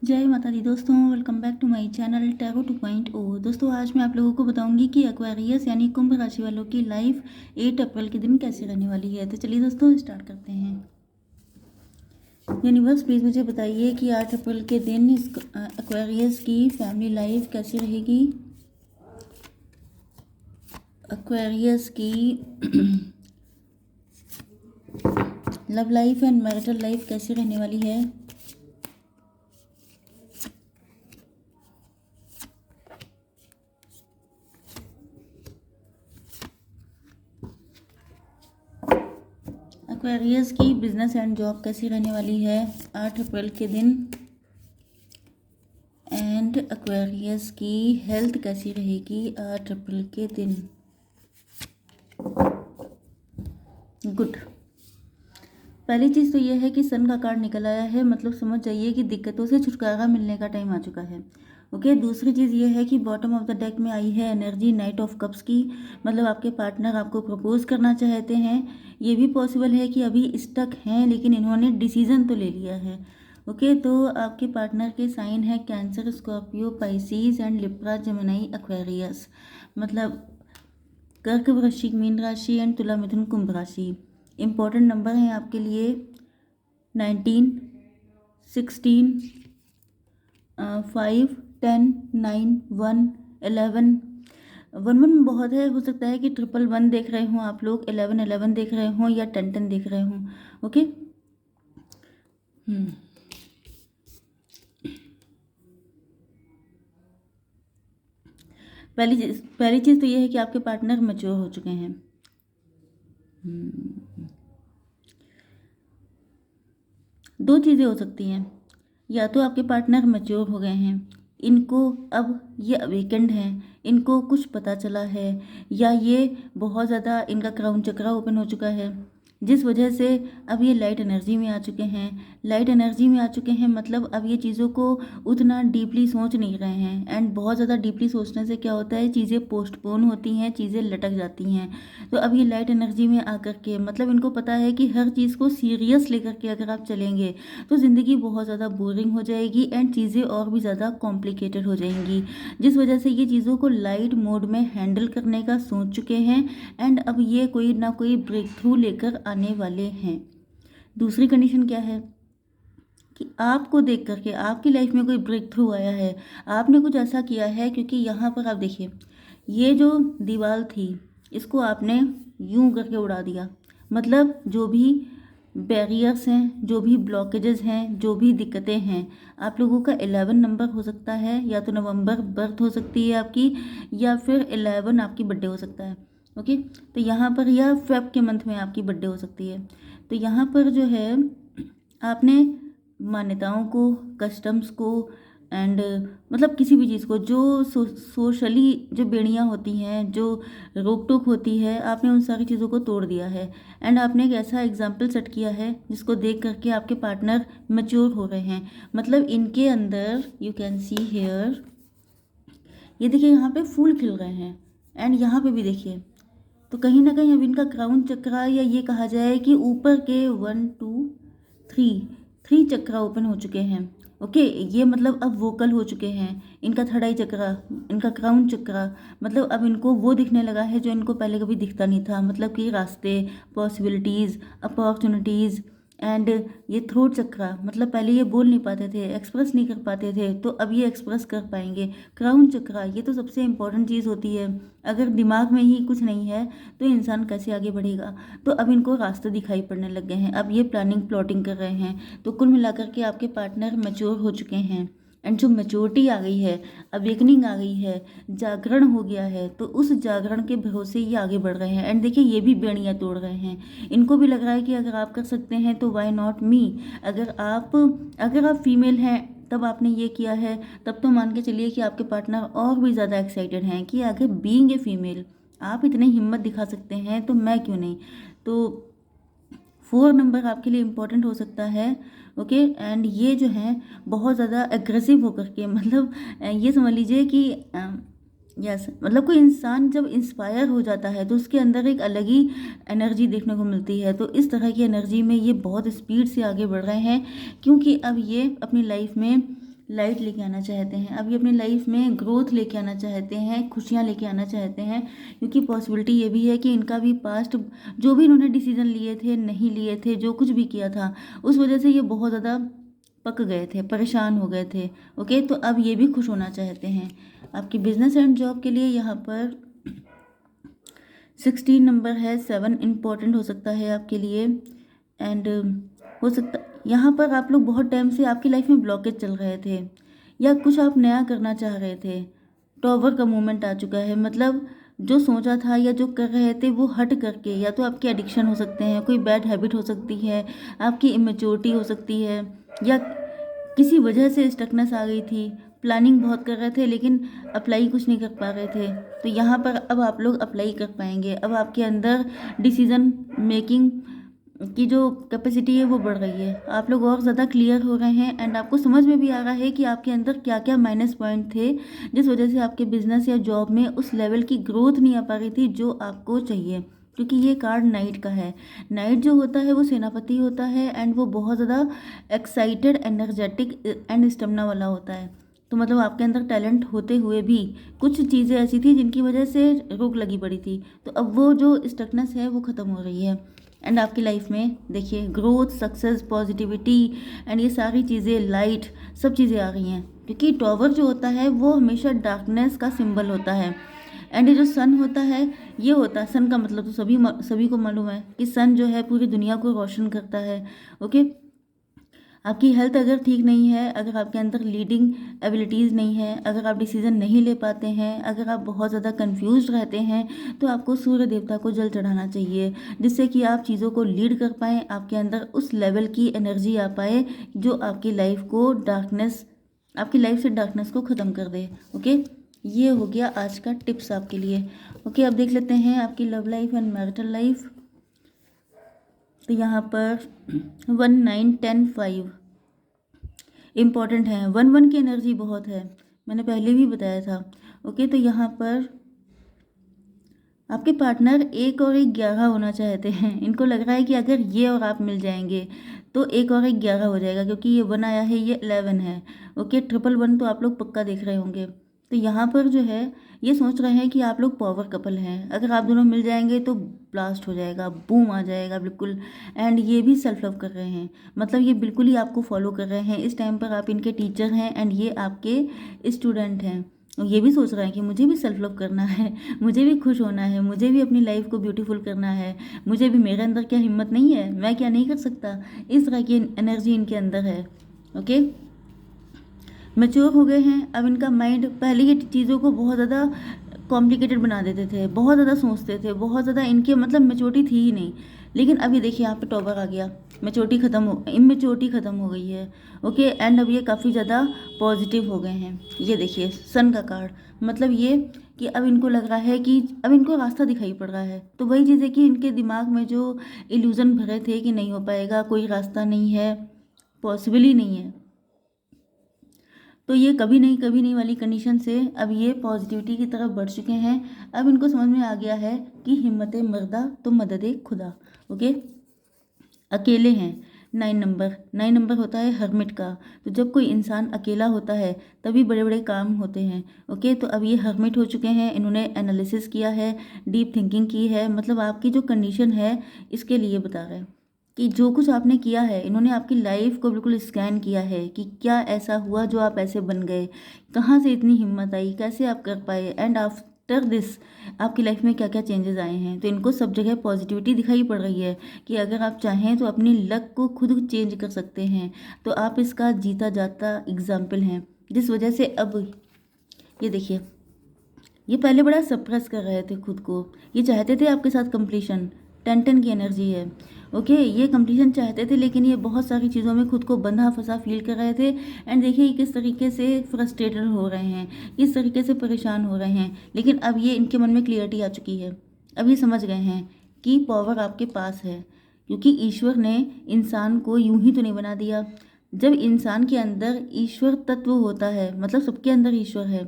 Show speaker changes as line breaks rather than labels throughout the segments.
जय माता दी दोस्तों, welcome back to my channel tarot 2.0। दोस्तों आज मैं आप लोगों को बताऊंगी कि एक्वेरियस यानी कुंभ राशि वालों की लाइफ 8 अप्रैल के दिन कैसे रहने वाली है। तो चलिए दोस्तों स्टार्ट करते हैं। यूनिवर्स प्लीज़ मुझे बताइए कि 8 अप्रैल के दिन इस एक्वेरियस की फैमिली लाइफ कैसी रहेगी। एक्वेरियस की love life and marital life कैसी रहने वाली है। एक्वेरियस की बिजनेस एंड जॉब कैसी रहने वाली है 8 अप्रैल के दिन। एंड एक्वेरियस की हेल्थ कैसी रहेगी 8 अप्रैल के दिन। गुड। पहली चीज़ तो यह है कि सन का कार्ड निकल आया है, मतलब समझ जाइए कि दिक्कतों से छुटकारा मिलने का टाइम आ चुका है। ओके, दूसरी चीज़ ये है कि बॉटम ऑफ द डेक में आई है एनर्जी नाइट ऑफ कप्स की, मतलब आपके पार्टनर आपको प्रपोज करना चाहते हैं। ये भी पॉसिबल है कि अभी स्टक हैं लेकिन इन्होंने डिसीजन तो ले लिया है। ओके, तो आपके पार्टनर के साइन है cancer, Scorpio, Pisces and Libra, Gemini, Aquarius, मतलब कर्क, वृश्चिक, मीन राशि एंड तुला, मिथुन, कुंभ राशि। इम्पॉर्टेंट नंबर हैं आपके लिए 19, 16, 5, 10, 9, 1, 11। 11 बहुत है, हो सकता है कि 111 देख रहे हों आप लोग, 11 देख रहे हों या 10 देख रहे हों। ओके। पहली चीज़ तो ये है कि आपके पार्टनर मैच्योर हो चुके हैं। दो चीज़ें हो सकती हैं, या तो आपके पार्टनर मैच्योर हो गए हैं, इनको अब ये अवेकेंड हैं, इनको कुछ पता चला है, या ये बहुत ज़्यादा इनका क्राउन चक्रा ओपन हो चुका है, जिस वजह से अब ये लाइट एनर्जी में आ चुके हैं। लाइट एनर्जी में आ चुके हैं मतलब अब ये चीज़ों को उतना डीपली सोच नहीं रहे हैं। एंड बहुत ज़्यादा डीपली सोचने से क्या होता है, चीज़ें पोस्टपोन होती हैं, चीज़ें लटक जाती हैं। तो अब ये लाइट एनर्जी में आकर के मतलब इनको पता है कि हर चीज़ को सीरियस लेकर के अगर आप चलेंगे तो ज़िंदगी बहुत ज़्यादा बोरिंग हो जाएगी एंड चीज़ें और भी ज़्यादा कॉम्प्लिकेटेड हो जाएंगी, जिस वजह से ये चीज़ों को लाइट मोड में हैंडल करने का सोच चुके हैं। एंड अब ये कोई ना कोई ब्रेक थ्रू लेकर आने वाले हैं। दूसरी कंडीशन क्या है कि आपको देख करके आपकी लाइफ में कोई ब्रेक थ्रू आया है, आपने कुछ ऐसा किया है, क्योंकि यहाँ पर आप देखिए ये जो दीवार थी इसको आपने यूं करके उड़ा दिया। मतलब जो भी बैरियर्स हैं, जो भी ब्लॉकेजेस हैं, जो भी दिक्कतें हैं, आप लोगों का 11 नंबर हो सकता है, या तो नवंबर बर्थ हो सकती है आपकी, या फिर 11 आपकी बर्थडे हो सकता है। ओके, तो यहाँ पर या फेब के मंथ में आपकी बर्थडे हो सकती है। तो यहाँ पर जो है आपने मान्यताओं को, कस्टम्स को एंड मतलब किसी भी चीज़ को जो सोशली जो बेड़ियाँ होती हैं, जो रोक टोक होती है, आपने उन सारी चीज़ों को तोड़ दिया है। एंड आपने एक ऐसा एग्जाम्पल सेट किया है जिसको देख करके आपके पार्टनर मैच्योर हो रहे हैं। मतलब इनके अंदर यू कैन सी हेयर, ये देखिए यहाँ पे फूल खिल रहे हैं एंड यहाँ पे भी देखिए, तो कहीं ना कहीं अब इनका क्राउन चक्रा, या ये कहा जाए कि ऊपर के 1, 2, 3 चक्रा ओपन हो चुके हैं। ओके, ये मतलब अब वोकल हो चुके हैं। इनका थर्ड आई चक्रा, इनका क्राउन चक्रा, मतलब अब इनको वो दिखने लगा है जो इनको पहले कभी दिखता नहीं था, मतलब कि रास्ते, पॉसिबिलिटीज़, अपॉर्चुनिटीज़। एंड ये थ्रोट चक्रा, मतलब पहले ये बोल नहीं पाते थे, एक्सप्रेस नहीं कर पाते थे, तो अब ये एक्सप्रेस कर पाएंगे। क्राउन चक्रा, ये तो सबसे इम्पॉर्टेंट चीज़ होती है। अगर दिमाग में ही कुछ नहीं है तो इंसान कैसे आगे बढ़ेगा। तो अब इनको रास्ते दिखाई पड़ने लग गए हैं, अब ये प्लानिंग प्लॉटिंग कर रहे हैं। तो कुल मिलाकर के आपके पार्टनर मैच्योर हो चुके हैं। एंड जो मैच्योरिटी आ गई है, अवेकनिंग आ गई है, जागरण हो गया है, तो उस जागरण के भरोसे ये आगे बढ़ रहे हैं। एंड देखिए ये भी बेड़ियाँ तोड़ रहे हैं। इनको भी लग रहा है कि अगर आप कर सकते हैं तो वाई नॉट मी। अगर आप फीमेल हैं तब आपने ये किया है, तब तो मान के चलिए कि आपके पार्टनर और भी ज़्यादा एक्साइटेड हैं कि अगर बीइंग ए फीमेल आप इतनी हिम्मत दिखा सकते हैं तो मैं क्यों नहीं। तो 4 नंबर आपके लिए इम्पोर्टेंट हो सकता है। ओके, एंड ये जो है बहुत ज़्यादा एग्रेसिव होकर के, मतलब ये समझ लीजिए कि यस, मतलब कोई इंसान जब इंस्पायर हो जाता है तो उसके अंदर एक अलग ही एनर्जी देखने को मिलती है। तो इस तरह की एनर्जी में ये बहुत स्पीड से आगे बढ़ रहे हैं, क्योंकि अब ये अपनी लाइफ में लाइट लेके आना चाहते हैं, अभी अपनी लाइफ में ग्रोथ लेके आना चाहते हैं, खुशियाँ लेके आना चाहते हैं, क्योंकि पॉसिबिलिटी ये भी है कि इनका भी पास्ट जो भी इन्होंने डिसीजन लिए थे, नहीं लिए थे, जो कुछ भी किया था उस वजह से ये बहुत ज़्यादा पक गए थे, परेशान हो गए थे। ओके, तो अब ये भी खुश होना चाहते हैं। आपकी बिजनेस एंड जॉब के लिए यहाँ पर 16 नंबर है, 7 इम्पॉर्टेंट हो सकता है आपके लिए। एंड हो सकता यहाँ पर आप लोग बहुत टाइम से आपकी लाइफ में ब्लॉकेज चल रहे थे या कुछ आप नया करना चाह रहे थे। टॉवर का मोमेंट आ चुका है, मतलब जो सोचा था या जो कर रहे थे वो हट करके, या तो आपके एडिक्शन हो सकते हैं, कोई बैड हैबिट हो सकती है, आपकी इमेच्योरिटी हो सकती है, या किसी वजह से स्टकनेस आ गई थी। प्लानिंग बहुत कर रहे थे लेकिन अप्लाई कुछ नहीं कर पा रहे थे, तो यहाँ पर अब आप लोग अप्लाई कर पाएंगे। अब आपके अंदर डिसीजन मेकिंग की जो कैपेसिटी है वो बढ़ रही है, आप लोग और ज़्यादा क्लियर हो रहे हैं एंड आपको समझ में भी आ रहा है कि आपके अंदर क्या क्या माइनस पॉइंट थे जिस वजह से आपके बिजनेस या जॉब में उस लेवल की ग्रोथ नहीं आ पा रही थी जो आपको चाहिए। क्योंकि ये कार्ड नाइट का है, नाइट जो होता है वो सेनापति होता है एंड वो बहुत ज़्यादा एक्साइटेड, एनर्जेटिक एंड स्टेमिना वाला होता है। तो मतलब आपके अंदर टैलेंट होते हुए भी कुछ चीज़ें ऐसी थी जिनकी वजह से रोक लगी पड़ी थी, तो अब वो जो स्टकनेस है वो ख़त्म हो रही है। एंड आपकी लाइफ में देखिए ग्रोथ, सक्सेस, पॉजिटिविटी एंड ये सारी चीज़ें, लाइट, सब चीज़ें आ रही हैं। क्योंकि टॉवर जो होता है वो हमेशा डार्कनेस का सिंबल होता है एंड ये जो सन होता है, ये होता है, सन का मतलब तो सभी को मालूम है कि सन जो है पूरी दुनिया को रोशन करता है। ओके, आपकी हेल्थ अगर ठीक नहीं है, अगर आपके अंदर लीडिंग एबिलिटीज़ नहीं है, अगर आप डिसीज़न नहीं ले पाते हैं, अगर आप बहुत ज़्यादा कंफ्यूज रहते हैं, तो आपको सूर्य देवता को जल चढ़ाना चाहिए, जिससे कि आप चीज़ों को लीड कर पाएँ, आपके अंदर उस लेवल की एनर्जी आ पाए जो आपकी लाइफ को डार्कनेस, आपकी लाइफ से डार्कनेस को ख़त्म कर दे। ओके, ये हो गया आज का टिप्स आपके लिए। ओके, अब देख लेते हैं आपकी love life and marital life. तो यहाँ पर 1 9 10 5 इम्पॉर्टेंट है। 1 1 की एनर्जी बहुत है, मैंने पहले भी बताया था। ओके, तो यहाँ पर आपके पार्टनर 1 और 1 11 होना चाहते हैं। इनको लग रहा है कि अगर ये और आप मिल जाएंगे तो 1 और 1 11 हो जाएगा, क्योंकि ये 1 आया है, ये 11 है। ओके, 1 1 तो आप लोग पक्का देख रहे होंगे। तो यहाँ पर जो है ये सोच रहे हैं कि आप लोग पावर कपल हैं, अगर आप दोनों मिल जाएंगे तो ब्लास्ट हो जाएगा, बूम आ जाएगा बिल्कुल। एंड ये भी सेल्फ लव कर रहे हैं, मतलब ये बिल्कुल ही आपको फॉलो कर रहे हैं। इस टाइम पर आप इनके टीचर हैं एंड ये आपके स्टूडेंट हैं। और ये भी सोच रहे हैं कि मुझे भी सेल्फ लव करना है, मुझे भी खुश होना है, मुझे भी अपनी लाइफ को ब्यूटीफुल करना है, मुझे भी, मेरे अंदर क्या हिम्मत नहीं है, मैं क्या नहीं कर सकता, इस तरह की एनर्जी इनके अंदर है। ओके, मैच्योर हो गए हैं। अब इनका माइंड, पहले ये चीज़ों को बहुत ज़्यादा कॉम्प्लिकेटेड बना देते थे, बहुत ज़्यादा सोचते थे, बहुत ज़्यादा इनके मतलब मैच्योरिटी थी ही नहीं। लेकिन अभी देखिए यहाँ पे टॉवर आ गया, मैच्योरिटी ख़त्म हो, इमेच्योरिटी ख़त्म हो गई है। ओके, एंड अब ये काफ़ी ज़्यादा पॉजिटिव हो गए हैं। ये देखिए सन का कार्ड, मतलब ये कि अब इनको लग रहा है कि अब इनको रास्ता दिखाई पड़ रहा है। तो वही चीज़ है कि इनके दिमाग में जो इल्यूज़न भरे थे कि नहीं हो पाएगा, कोई रास्ता नहीं है, पॉसिबल ही नहीं है, तो ये कभी नहीं वाली कंडीशन से अब ये पॉजिटिविटी की तरफ बढ़ चुके हैं। अब इनको समझ में आ गया है कि हिम्मत मर्दा तो मदद खुदा। ओके, अकेले हैं। 9 नंबर होता है हर्मिट का, तो जब कोई इंसान अकेला होता है तभी बड़े बड़े काम होते हैं। ओके, तो अब ये हर्मिट हो चुके हैं, इन्होंने एनालिसिस किया है, डीप थिंकिंग की है, मतलब आपकी जो कंडीशन है इसके लिए बता रहे हैं कि जो कुछ आपने किया है, इन्होंने आपकी लाइफ को बिल्कुल स्कैन किया है कि क्या ऐसा हुआ जो आप ऐसे बन गए, कहाँ से इतनी हिम्मत आई, कैसे आप कर पाए, एंड आफ्टर दिस आपकी लाइफ में क्या क्या चेंजेस आए हैं। तो इनको सब जगह पॉजिटिविटी दिखाई पड़ रही है कि अगर आप चाहें तो अपनी लक को खुद चेंज कर सकते हैं। तो आप इसका जीता जाता एग्जाम्पल हैं, जिस वजह से अब ये देखिए, ये पहले बड़ा सप्रेस कर रहे थे खुद को, ये चाहते थे आपके साथ कंप्लीशन, 10 की एनर्जी है। ओके, ये कंप्लीशन चाहते थे लेकिन ये बहुत सारी चीज़ों में खुद को बंधा फंसा फील कर रहे थे। एंड देखिए किस तरीके से फ्रस्ट्रेटेड हो रहे हैं, किस तरीके से परेशान हो रहे हैं। लेकिन अब ये इनके मन में क्लियरिटी आ चुकी है, अब ये समझ गए हैं कि पावर आपके पास है, क्योंकि ईश्वर ने इंसान को यूं ही तो नहीं बना दिया। जब इंसान के अंदर ईश्वर तत्व होता है, मतलब सबके अंदर ईश्वर है,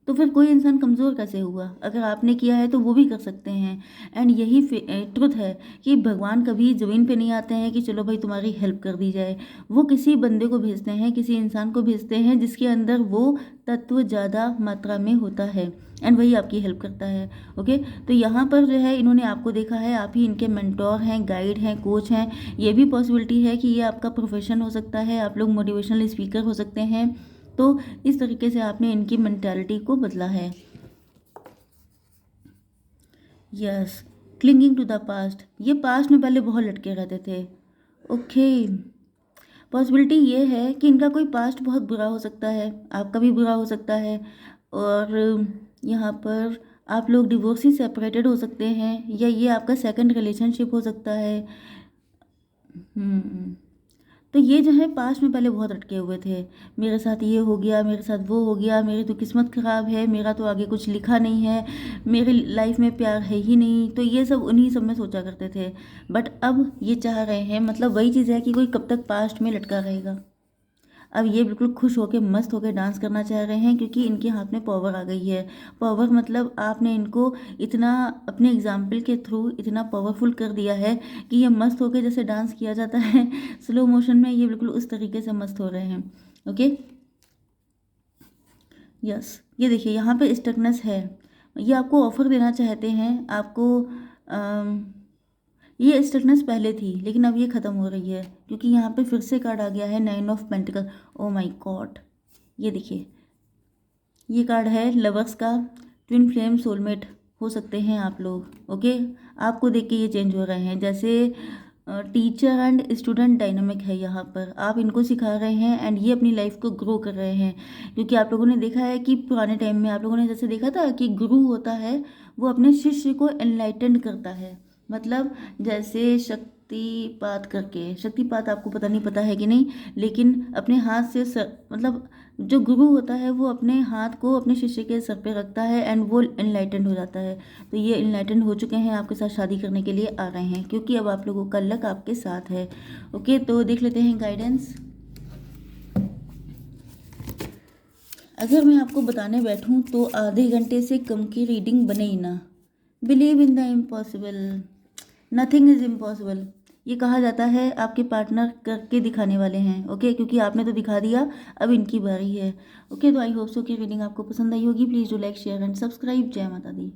तो फिर कोई इंसान कमज़ोर कैसे हुआ? अगर आपने किया है तो वो भी कर सकते हैं। एंड यही ट्रुथ है कि भगवान कभी ज़मीन पे नहीं आते हैं कि चलो भाई तुम्हारी हेल्प कर दी जाए। वो किसी बंदे को भेजते हैं, किसी इंसान को भेजते हैं जिसके अंदर वो तत्व ज़्यादा मात्रा में होता है, एंड वही आपकी हेल्प करता है। ओके, तो यहाँ पर जो है इन्होंने आपको देखा है, आप ही इनके मेंटोर हैं, गाइड हैं, कोच हैं। ये भी पॉसिबिलिटी है कि ये आपका प्रोफेशन हो सकता है, आप लोग मोटिवेशनल स्पीकर हो सकते हैं। तो इस तरीके से आपने इनकी मेंटालिटी को बदला है। Yes, clinging to the past, ये पास्ट में पहले बहुत लटके रहते थे। ओके, पॉसिबिलिटी ये है कि इनका कोई पास्ट बहुत बुरा हो सकता है, आपका भी बुरा हो सकता है, और यहाँ पर आप लोग डिवोर्स ही सेपरेटेड हो सकते हैं, या ये आपका सेकंड रिलेशनशिप हो सकता है। तो ये जो है पास्ट में पहले बहुत अटके हुए थे, मेरे साथ ये हो गया, मेरे साथ वो हो गया, मेरी तो किस्मत ख़राब है, मेरा तो आगे कुछ लिखा नहीं है, मेरी लाइफ में प्यार है ही नहीं। तो ये सब उन्हीं सब में सोचा करते थे। बट अब ये चाह रहे हैं, मतलब वही चीज़ है कि कोई कब तक पास्ट में लटका रहेगा। अब ये बिल्कुल खुश होकर मस्त होकर डांस करना चाह रहे हैं, क्योंकि इनके हाथ में पावर आ गई है। पावर मतलब आपने इनको इतना अपने एग्जाम्पल के थ्रू इतना पावरफुल कर दिया है कि ये मस्त होकर जैसे डांस किया जाता है स्लो मोशन में, ये बिल्कुल उस तरीके से मस्त हो रहे हैं। ओके, यस, ये देखिए यहाँ पे स्टकनेस है। ये आपको ऑफर देना चाहते हैं, आपको ये स्टकनेस पहले थी लेकिन अब ये ख़त्म हो रही है, क्योंकि यहाँ पे फिर से कार्ड आ गया है 9 of pentacle. Oh my God, ये देखिए, ये कार्ड है लवर्स का। ट्विन फ्लेम सोलमेट हो सकते हैं आप लोग। ओके, आपको देख के ये चेंज हो रहे हैं, जैसे टीचर एंड स्टूडेंट डायनामिक है यहाँ पर। आप इनको सिखा रहे हैं एंड ये अपनी लाइफ को ग्रो कर रहे हैं, क्योंकि आप लोगों ने देखा है कि पुराने टाइम में आप लोगों ने जैसे देखा था कि गुरु होता है वो अपने शिष्य को एनलाइटेंड करता है। मतलब जैसे शक्तिपात करके, शक्तिपात आपको पता नहीं पता है कि नहीं, लेकिन अपने हाथ से मतलब जो गुरु होता है वो अपने हाथ को अपने शिष्य के सर पे रखता है एंड वो एनलाइटेंड हो जाता है। तो ये एनलाइटेंड हो चुके हैं, आपके साथ शादी करने के लिए आ रहे हैं, क्योंकि अब आप लोगों का लक आपके साथ है। ओके, तो देख लेते हैं गाइडेंस। अगर मैं आपको बताने बैठूं तो आधे घंटे से कम की रीडिंग बने ही ना। Believe in the impossible, nothing is impossible, ये कहा जाता है। आपके पार्टनर करके दिखाने वाले हैं। ओके, क्योंकि आपने तो दिखा दिया, अब इनकी बारी है। ओके, तो आई होप सो कि रीडिंग आपको पसंद आई होगी। Please do like share and subscribe. जय माता दी।